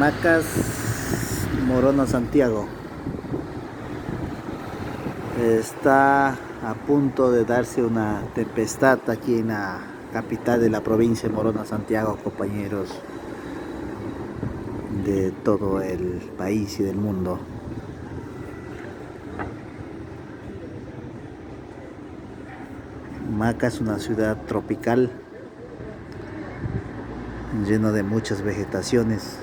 Macas, Morona, Santiago. Está a punto de darse una tempestad aquí en la capital de la provincia de Morona, Santiago, compañeros de todo el país y del mundo. Macas es una ciudad tropical llena de muchas vegetaciones.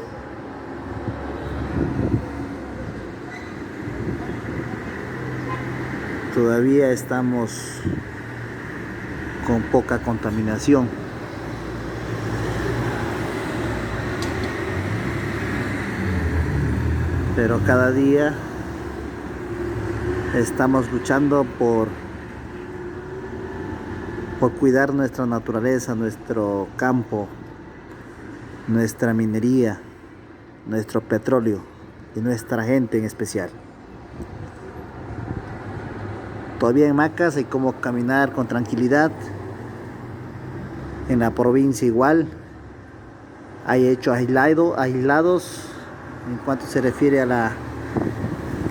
Todavía estamos con poca contaminación. Pero cada día estamos luchando por cuidar nuestra naturaleza, nuestro campo, nuestra minería, nuestro petróleo y nuestra gente en especial. Todavía en Macas hay como caminar con tranquilidad. En la provincia igual hay hechos aislados en cuanto se refiere a la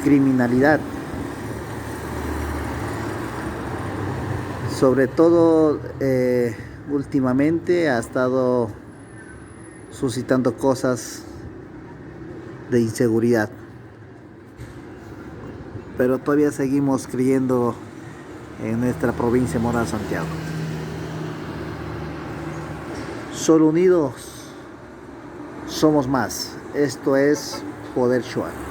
criminalidad. Sobre todo últimamente ha estado suscitando cosas de inseguridad. Pero todavía seguimos creyendo en nuestra provincia Morona, Santiago. Solo unidos somos más. Esto es Poder Shuar.